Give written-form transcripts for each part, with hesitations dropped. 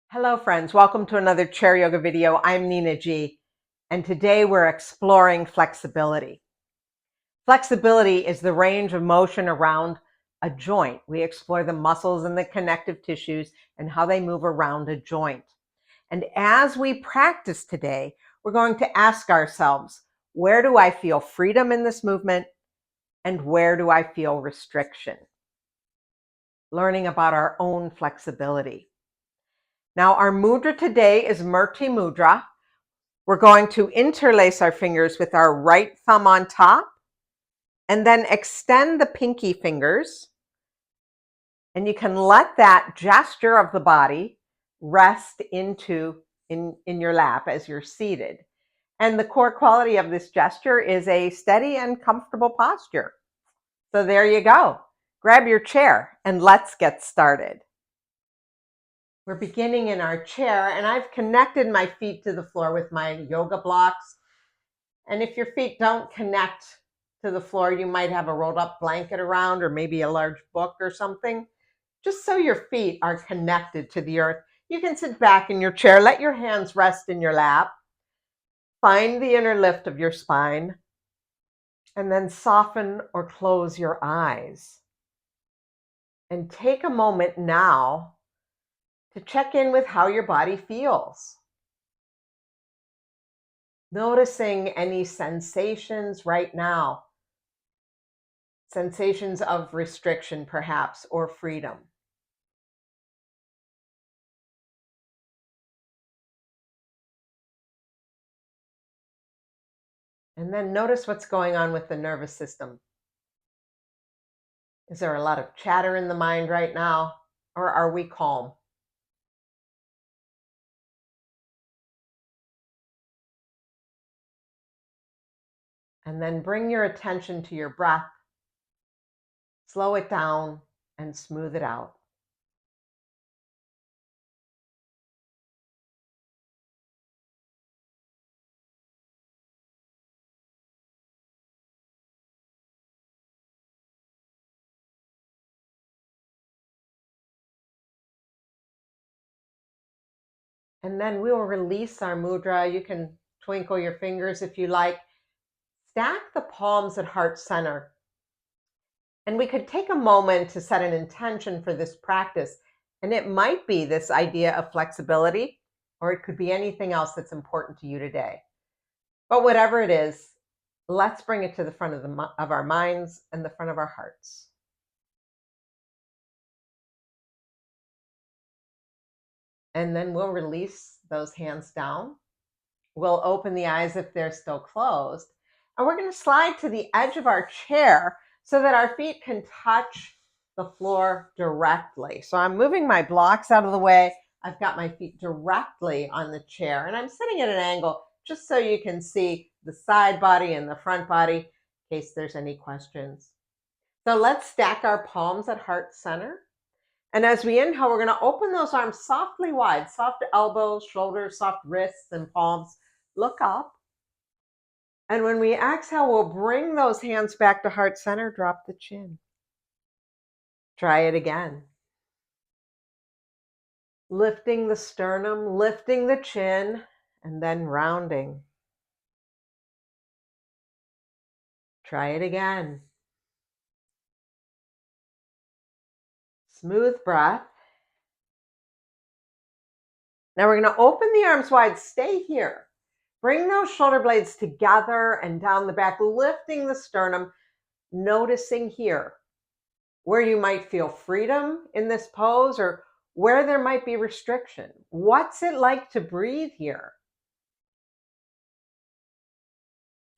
Hello friends, welcome to another chair yoga video. I'm Nina G, and today we're exploring flexibility. Flexibility is the range of motion around a joint. We explore the muscles and the connective tissues and how they move around a joint. And as we practice today, we're going to ask ourselves, where do I feel freedom in this movement and where do I feel restriction? Learning about our own flexibility. Now, our mudra today is Murti Mudra. We're going to interlace our fingers with our right thumb on top and then extend the pinky fingers. And you can let that gesture of the body rest in your lap as you're seated. And the core quality of this gesture is a steady and comfortable posture. So there you go. Grab your chair and let's get started. We're beginning in our chair, and I've connected my feet to the floor with my yoga blocks. And if your feet don't connect to the floor, you might have a rolled up blanket around or maybe a large book or something. Just so your feet are connected to the earth, you can sit back in your chair, let your hands rest in your lap, find the inner lift of your spine, and then soften or close your eyes. And take a moment now to check in with how your body feels. Noticing any sensations right now, sensations of restriction perhaps, or freedom. And then notice what's going on with the nervous system. Is there a lot of chatter in the mind right now, or are we calm? And then bring your attention to your breath. Slow it down and smooth it out. And then we will release our mudra. You can twinkle your fingers if you like. Stack the palms at heart center. And we could take a moment to set an intention for this practice. And it might be this idea of flexibility, or it could be anything else that's important to you today. But whatever it is, let's bring it to the front of our minds and the front of our hearts. And then we'll release those hands down. We'll open the eyes if they're still closed. And we're going to slide to the edge of our chair so that our feet can touch the floor directly. So I'm moving my blocks out of the way. I've got my feet directly on the chair, and I'm sitting at an angle just so you can see the side body and the front body in case there's any questions. So let's stack our palms at heart center. And as we inhale, we're going to open those arms softly wide, soft elbows, shoulders, soft wrists and palms. Look up. And when we exhale, we'll bring those hands back to heart center, drop the chin. Try it again. Lifting the sternum, lifting the chin, and then rounding. Try it again. Smooth breath. Now we're going to open the arms wide. Stay here. Bring those shoulder blades together and down the back, lifting the sternum, noticing here where you might feel freedom in this pose or where there might be restriction. What's it like to breathe here?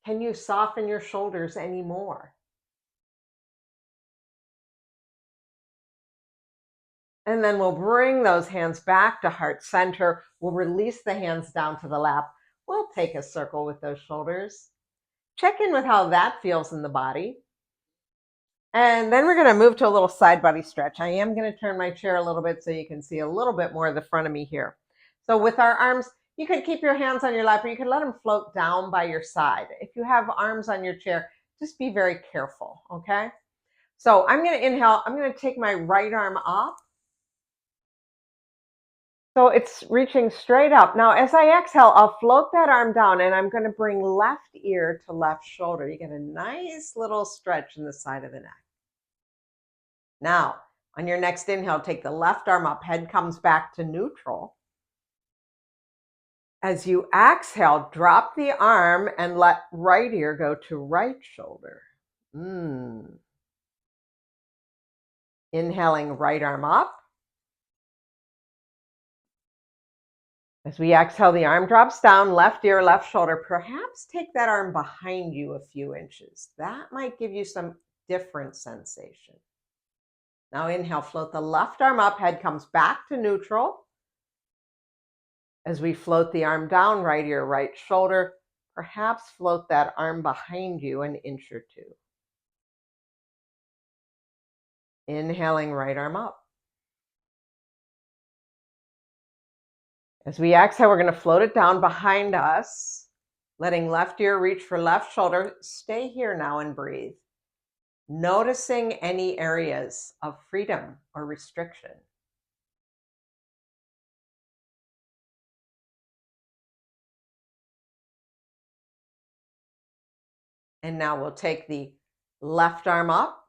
Can you soften your shoulders anymore? And then we'll bring those hands back to heart center. We'll release the hands down to the lap. We'll take a circle with those shoulders. Check in with how that feels in the body. And then we're going to move to a little side body stretch. I am going to turn my chair a little bit so you can see a little bit more of the front of me here. So with our arms, you could keep your hands on your lap or you could let them float down by your side. If you have arms on your chair, just be very careful, okay? So I'm going to inhale. I'm going to take my right arm up. So it's reaching straight up. Now, as I exhale, I'll float that arm down and I'm going to bring left ear to left shoulder. You get a nice little stretch in the side of the neck. Now, on your next inhale, take the left arm up, head comes back to neutral. As you exhale, drop the arm and let right ear go to right shoulder. Inhaling, right arm up. As we exhale, the arm drops down, left ear, left shoulder. Perhaps take that arm behind you a few inches. That might give you some different sensation. Now inhale, float the left arm up, head comes back to neutral. As we float the arm down, right ear, right shoulder, perhaps float that arm behind you an inch or two. Inhaling, right arm up. As we exhale, we're going to float it down behind us, letting left ear reach for left shoulder. Stay here now and breathe. Noticing any areas of freedom or restriction. And now we'll take the left arm up,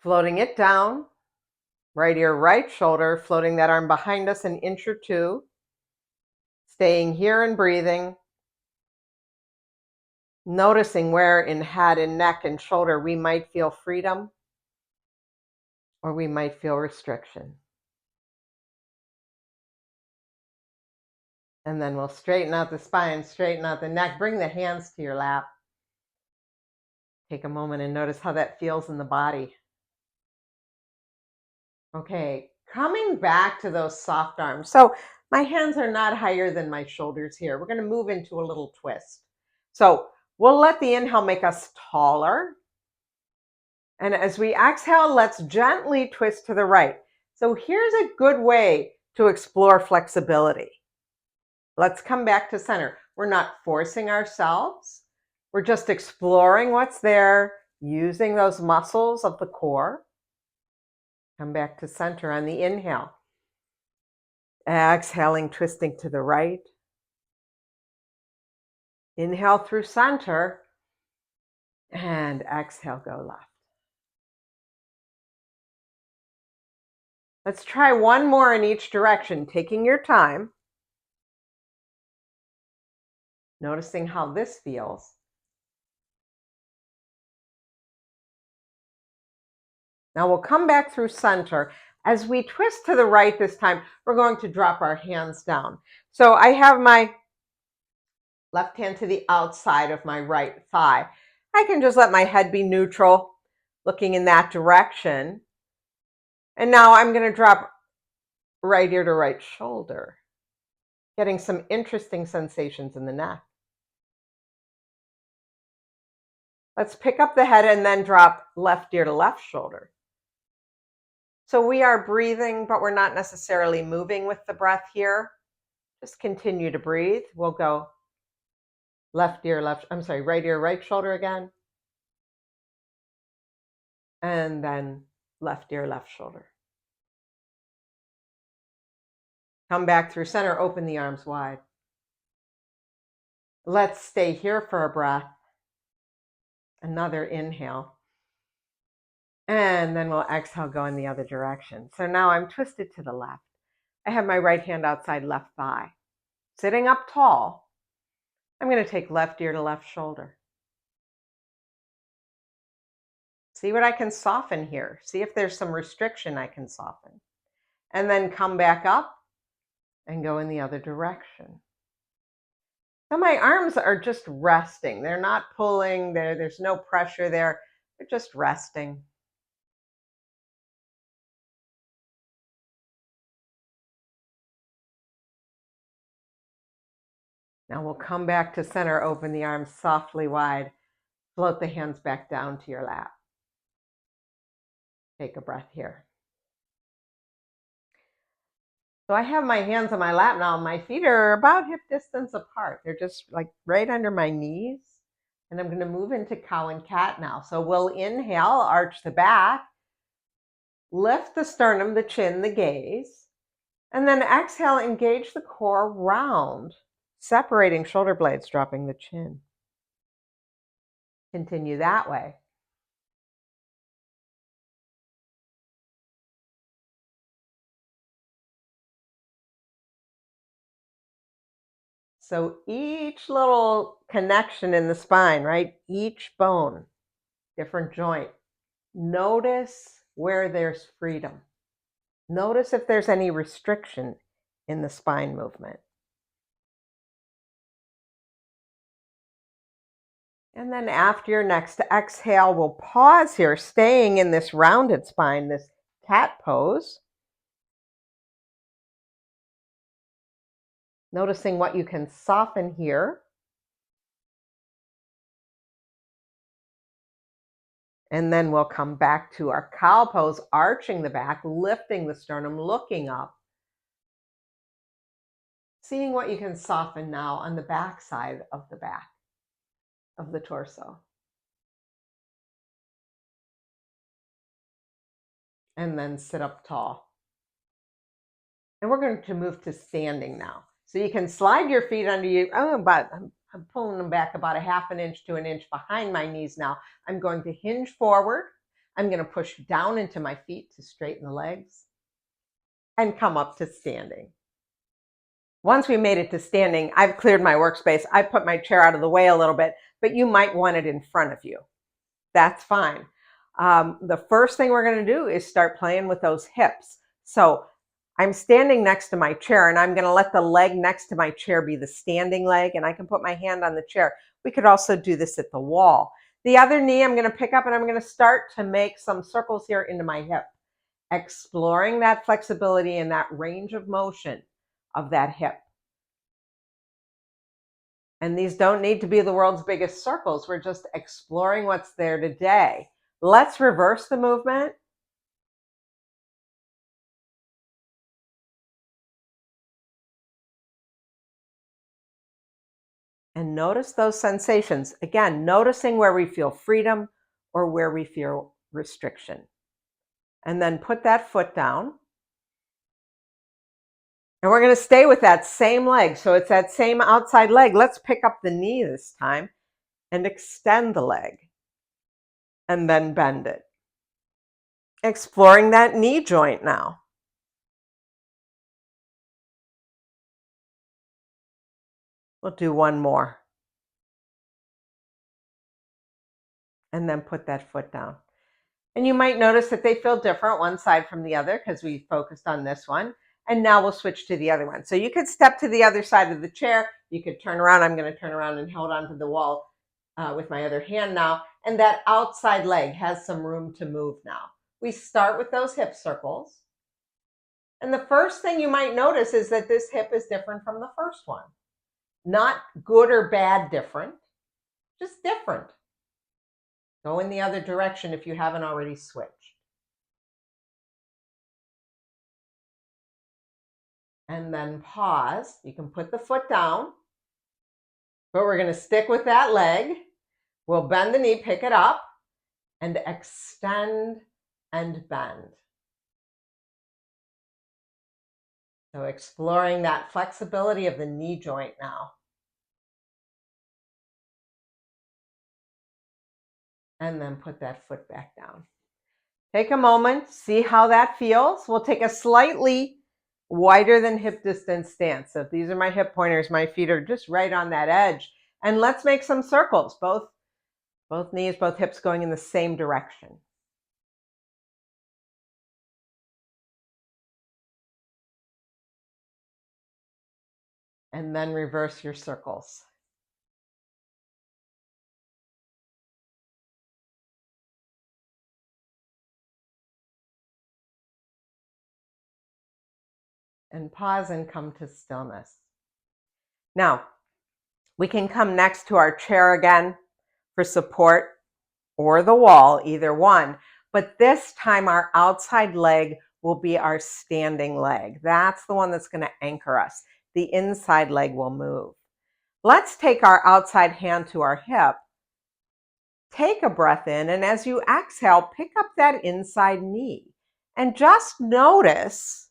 floating it down, right ear, right shoulder, floating that arm behind us an inch or two, staying here and breathing, noticing where in head and neck and shoulder we might feel freedom or we might feel restriction. And then we'll straighten out the spine, straighten out the neck, bring the hands to your lap. Take a moment and notice how that feels in the body. Okay, coming back to those soft arms. So my hands are not higher than my shoulders here. We're going to move into a little twist. So we'll let the inhale make us taller. And as we exhale, let's gently twist to the right. So here's a good way to explore flexibility. Let's come back to center. We're not forcing ourselves. We're just exploring what's there, using those muscles of the core. Come back to center on the inhale. Exhaling, twisting to the right. Inhale through center. And exhale, go left. Let's try one more in each direction, taking your time. Noticing how this feels. Now we'll come back through center. As we twist to the right this time, we're going to drop our hands down. So I have my left hand to the outside of my right thigh. I can just let my head be neutral, looking in that direction. And now I'm going to drop right ear to right shoulder, getting some interesting sensations in the neck. Let's pick up the head and then drop left ear to left shoulder. So we are breathing, but we're not necessarily moving with the breath here. Just continue to breathe. We'll go right ear, right shoulder again. And then left ear, left shoulder. Come back through center, open the arms wide. Let's stay here for a breath. Another inhale. And then we'll exhale, go in the other direction. So now I'm twisted to the left. I have my right hand outside left thigh. Sitting up tall, I'm going to take left ear to left shoulder. See what I can soften here. See if there's some restriction I can soften. And then come back up and go in the other direction. So my arms are just resting. They're not pulling. There's no pressure there. They're just resting. Now we'll come back to center, open the arms softly wide, float the hands back down to your lap. Take a breath here. So I have my hands on my lap now. My feet are about hip distance apart. They're just like right under my knees. And I'm going to move into cow and cat now. So we'll inhale, arch the back. Lift the sternum, the chin, the gaze. And then exhale, engage the core round, separating shoulder blades, dropping the chin. Continue that way. So each little connection in the spine, right? Each bone, different joint. Notice where there's freedom. Notice if there's any restriction in the spine movement. And then after your next exhale, we'll pause here, staying in this rounded spine, this cat pose. Noticing what you can soften here. And then we'll come back to our cow pose, arching the back, lifting the sternum, looking up. Seeing what you can soften now on the back side of the back of the torso. And then sit up tall. And we're going to move to standing now. So you can slide your feet under you. I'm pulling them back about a half an inch to an inch behind my knees now. I'm going to hinge forward. I'm going to push down into my feet to straighten the legs and come up to standing. Once we made it to standing, I've cleared my workspace. I put my chair out of the way a little bit, but you might want it in front of you. That's fine. The first thing we're going to do is start playing with those hips. So I'm standing next to my chair, and I'm going to let the leg next to my chair be the standing leg, and I can put my hand on the chair. We could also do this at the wall. The other knee I'm going to pick up, and I'm going to start to make some circles here into my hip, exploring that flexibility and that range of motion of that hip. And these don't need to be the world's biggest circles. We're just exploring what's there today. Let's reverse the movement. And notice those sensations. Again, noticing where we feel freedom or where we feel restriction. And then put that foot down. And we're going to stay with that same leg. So it's that same outside leg. Let's pick up the knee this time and extend the leg. And then bend it. Exploring that knee joint now. We'll do one more. And then put that foot down. And you might notice that they feel different one side from the other because we focused on this one. And now we'll switch to the other one. So you could step to the other side of the chair. You could turn around. I'm going to turn around and hold onto the wall with my other hand now. And that outside leg has some room to move now. We start with those hip circles. And the first thing you might notice is that this hip is different from the first one. Not good or bad different, just different. Go in the other direction if you haven't already switched. And then pause. You can put the foot down, but we're going to stick with that leg. We'll bend the knee, pick it up, and extend and bend. So exploring that flexibility of the knee joint now. And then put that foot back down. Take a moment, see how that feels. We'll take a slightly wider than hip distance stance. So if these are my hip pointers, my feet are just right on that edge. And let's make some circles, both knees, both hips going in the same direction. And then reverse your circles. And pause and come to stillness. Now, we can come next to our chair again for support or the wall, either one. But this time our outside leg will be our standing leg. That's the one that's going to anchor us. The inside leg will move. Let's take our outside hand to our hip. Take a breath in, and as you exhale, pick up that inside knee And just notice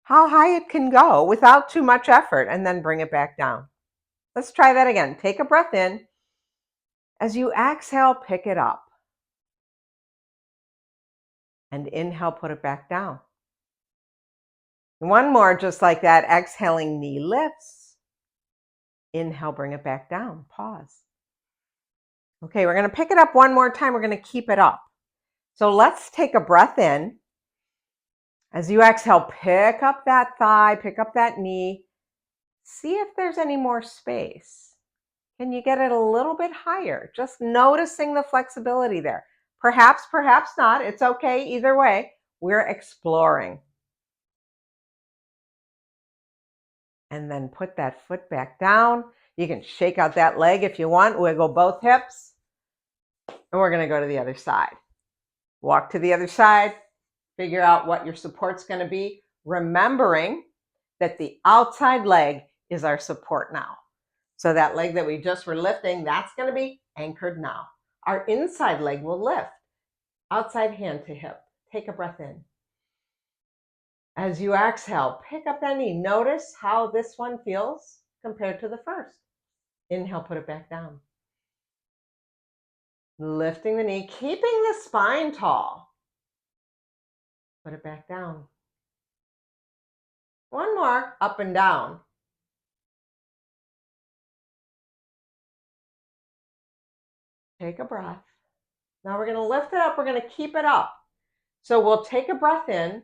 how high it can go without too much effort, and then bring it back down. Let's try that again. Take a breath in. As you exhale, pick it up. And inhale, put it back down. One more, just like that. Exhaling, knee lifts. Inhale, bring it back down. Pause. Okay, we're going to pick it up one more time. We're going to keep it up. So let's take a breath in. As you exhale, pick up that thigh, pick up that knee. See if there's any more space. Can you get it a little bit higher? Just noticing the flexibility there. Perhaps, perhaps not. It's okay either way. We're exploring. And then put that foot back down. You can shake out that leg if you want. Wiggle both hips. And we're going to go to the other side. Walk to the other side. Figure out what your support's going to be. Remembering that the outside leg is our support now. So that leg that we just were lifting, that's going to be anchored now. Our inside leg will lift. Outside hand to hip. Take a breath in. As you exhale, pick up that knee. Notice how this one feels compared to the first. Inhale, put it back down. Lifting the knee, keeping the spine tall. Put it back down. One more, up and down. Take a breath. Now we're going to lift it up. We're going to keep it up. So we'll take a breath in.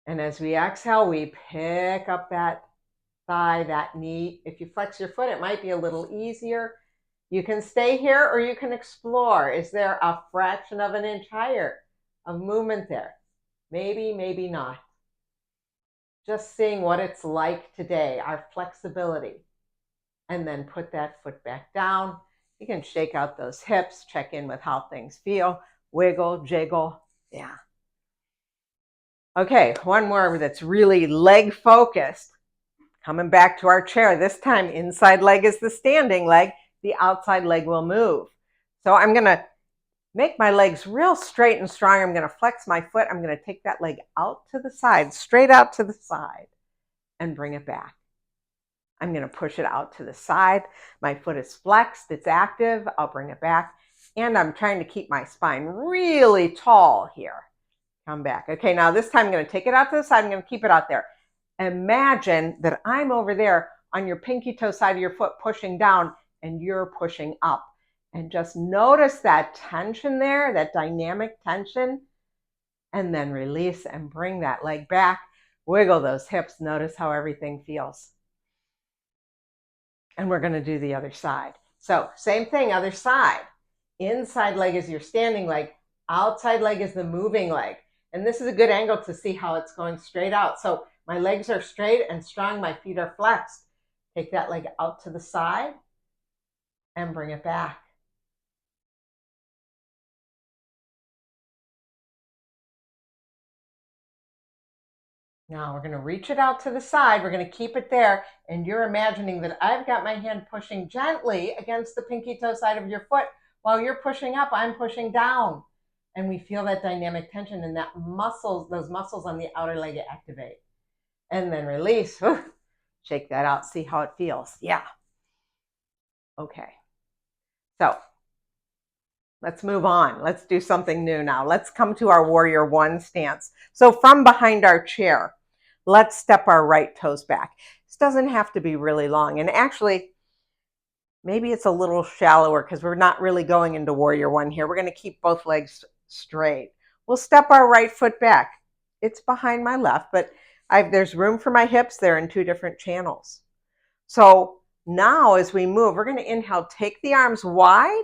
And as we exhale, we pick up that thigh, that knee. If you flex your foot, it might be a little easier. You can stay here or you can explore. Is there a fraction of an inch higher of movement there? Maybe, maybe not. Just seeing what it's like today, our flexibility. And then put that foot back down. You can shake out those hips, check in with how things feel, wiggle, jiggle, yeah. Okay, one more that's really leg focused. Coming back to our chair. This time, inside leg is the standing leg. The outside leg will move. So I'm going to make my legs real straight and strong. I'm going to flex my foot. I'm going to take that leg out to the side, straight out to the side, and bring it back. I'm going to push it out to the side. My foot is flexed. It's active. I'll bring it back. And I'm trying to keep my spine really tall here. Come back. Okay, now this time I'm going to take it out to the side. I'm going to keep it out there. Imagine that I'm over there on your pinky toe side of your foot pushing down and you're pushing up. And just notice that tension there, that dynamic tension. And then release and bring that leg back. Wiggle those hips. Notice how everything feels. And we're going to do the other side. So same thing, other side. Inside leg is your standing leg. Outside leg is the moving leg. And this is a good angle to see how it's going straight out. So my legs are straight and strong. My feet are flexed. Take that leg out to the side and bring it back. Now we're going to reach it out to the side. We're going to keep it there. And you're imagining that I've got my hand pushing gently against the pinky toe side of your foot. While you're pushing up, I'm pushing down. And we feel that dynamic tension and that muscles, those muscles on the outer leg activate. And then release. Shake that out. See how it feels. Yeah. Okay. So let's move on. Let's do something new now. Let's come to our Warrior One stance. So from behind our chair, let's step our right toes back. This doesn't have to be really long. And actually, maybe it's a little shallower because we're not really going into Warrior One here. We're going to keep both legs straight. We'll step our right foot back. It's behind my left, but there's room for my hips. They're in two different channels. So now as we move, we're going to inhale, take the arms wide.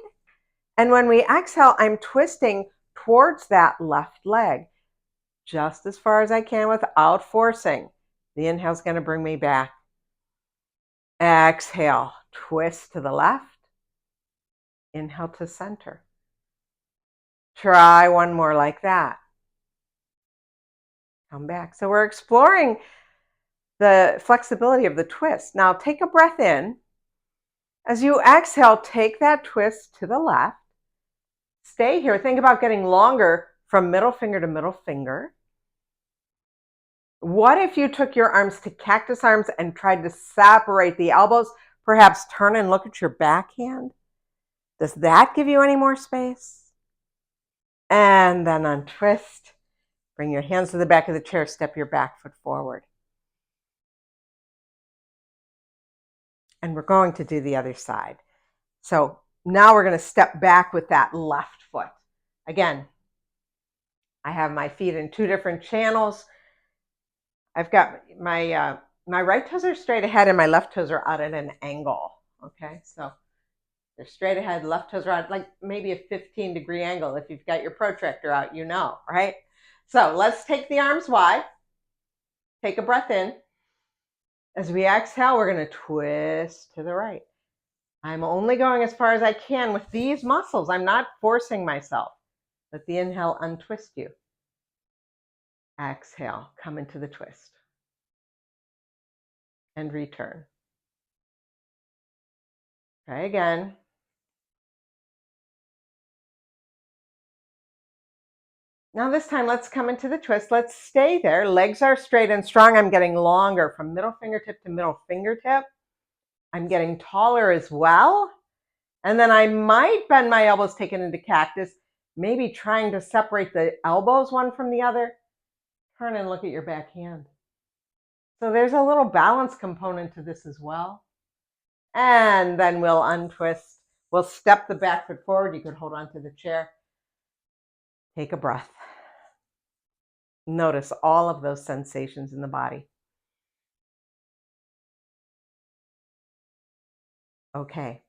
And when we exhale, I'm twisting towards that left leg just as far as I can without forcing. The inhale is going to bring me back. Exhale, twist to the left. Inhale to center. Try one more like that. Come back. So we're exploring the flexibility of the twist. Now take a breath in. As you exhale, take that twist to the left. Stay here. Think about getting longer from middle finger to middle finger. What if you took your arms to cactus arms and tried to separate the elbows? Perhaps turn and look at your backhand. Does that give you any more space? And then untwist. Bring your hands to the back of the chair. Step your back foot forward. And we're going to do the other side. So now we're going to step back with that left foot. Again, I have my feet in two different channels. I've got my right toes are straight ahead and my left toes are out at an angle. Okay, so they're straight ahead, left toes are out, like maybe a 15-degree angle. If you've got your protractor out, you know, right? So let's take the arms wide. Take a breath in. As we exhale, we're going to twist to the right. I'm only going as far as I can with these muscles. I'm not forcing myself. Let the inhale untwist you. Exhale, come into the twist. And return. Try again. Now this time, let's come into the twist. Let's stay there. Legs are straight and strong. I'm getting longer from middle fingertip to middle fingertip. I'm getting taller as well. And then I might bend my elbows, take it into cactus, maybe trying to separate the elbows one from the other. Turn and look at your back hand. So there's a little balance component to this as well. And then we'll untwist. We'll step the back foot forward. You could hold on to the chair. Take a breath. Notice all of those sensations in the body. Okay.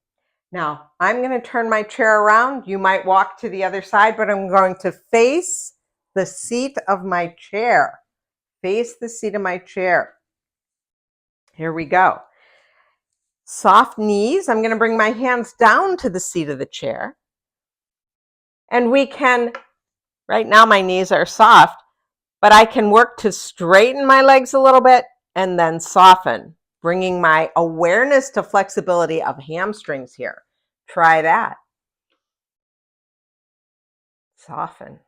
Now, I'm going to turn my chair around. You might walk to the other side, but I'm going to face the seat of my chair. Face the seat of my chair. Here we go. Soft knees. I'm going to bring my hands down to the seat of the chair. And we can, right now my knees are soft, but I can work to straighten my legs a little bit and then soften, bringing my awareness to flexibility of hamstrings here. Try that. Soften.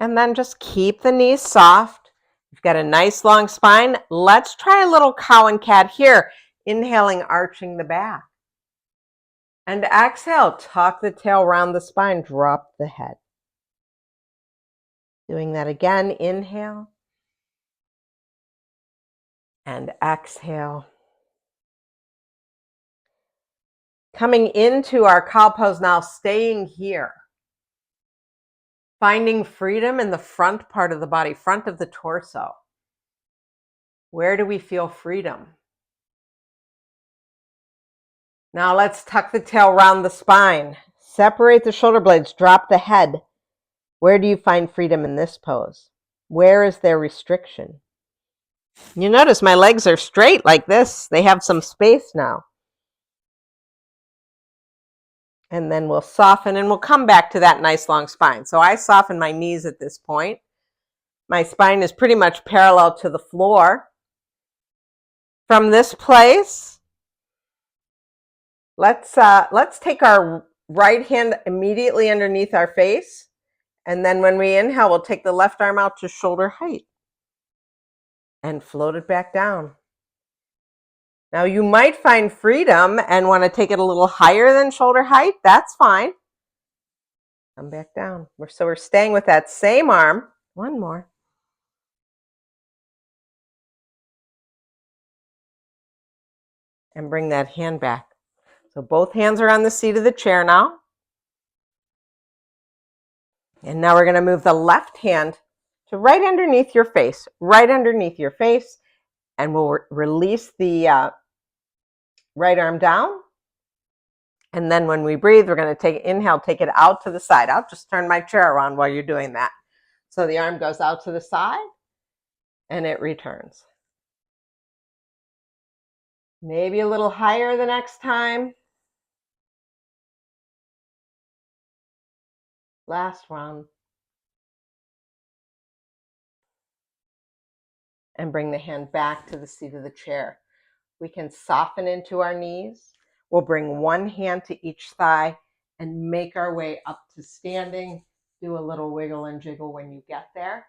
And then just keep the knees soft. You've got a nice long spine. Let's try a little cow and cat here. Inhaling, arching the back. And exhale, tuck the tail around the spine, drop the head. Doing that again, inhale. And exhale. Coming into our cow pose now, staying here. Finding freedom in the front part of the body, front of the torso. Where do we feel freedom? Now let's tuck the tail around the spine. Separate the shoulder blades, drop the head. Where do you find freedom in this pose? Where is there restriction? You notice my legs are straight like this. They have some space now. And then we'll soften and we'll come back to that nice long spine. So I soften my knees at this point. My spine is pretty much parallel to the floor. From this place, let's take our right hand immediately underneath our face. And then when we inhale, we'll take the left arm out to shoulder height and float it back down. Now you might find freedom and want to take it a little higher than shoulder height. That's fine. Come back down. So we're staying with that same arm. One more. And bring that hand back. So both hands are on the seat of the chair now. And now we're going to move the left hand to right underneath your face, and we'll release the right arm down. And then when we breathe, we're going to inhale, take it out to the side. I'll just turn my chair around while you're doing that. So the arm goes out to the side and it returns. Maybe a little higher the next time. Last round. And bring the hand back to the seat of the chair. We can soften into our knees. We'll bring one hand to each thigh and make our way up to standing. Do a little wiggle and jiggle when you get there.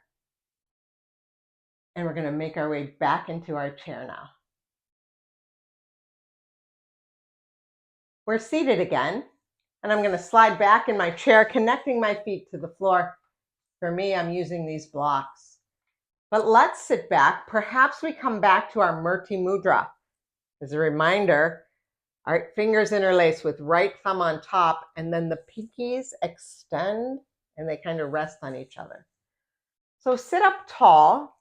And we're going to make our way back into our chair now. We're seated again, and I'm going to slide back in my chair, connecting my feet to the floor. For me, I'm using these blocks. But let's sit back. Perhaps we come back to our Murti Mudra. As a reminder, our fingers interlace with right thumb on top, and then the pinkies extend and they kind of rest on each other. So sit up tall.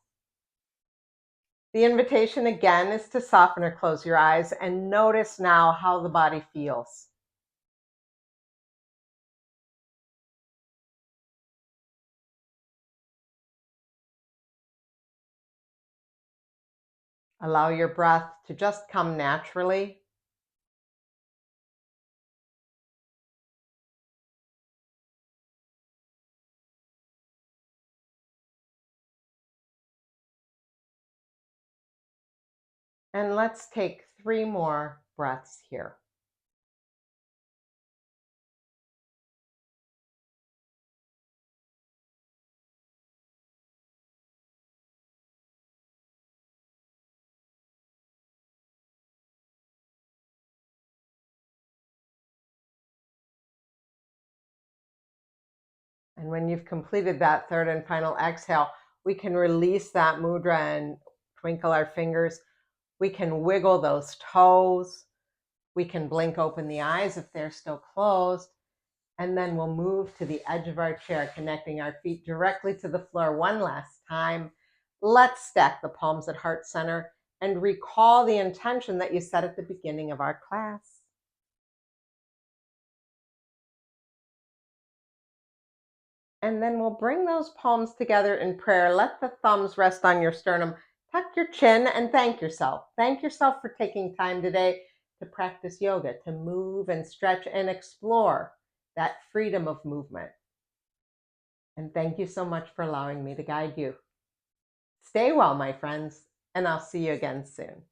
The invitation again is to soften or close your eyes and notice now how the body feels. Allow your breath to just come naturally. And let's take 3 more breaths here. And when you've completed that third and final exhale, we can release that mudra and twinkle our fingers. We can wiggle those toes. We can blink open the eyes if they're still closed. And then we'll move to the edge of our chair, connecting our feet directly to the floor one last time. Let's stack the palms at heart center and recall the intention that you set at the beginning of our class. And then we'll bring those palms together in prayer. Let the thumbs rest on your sternum. Tuck your chin and thank yourself. Thank yourself for taking time today to practice yoga, to move and stretch and explore that freedom of movement. And thank you so much for allowing me to guide you. Stay well, my friends, and I'll see you again soon.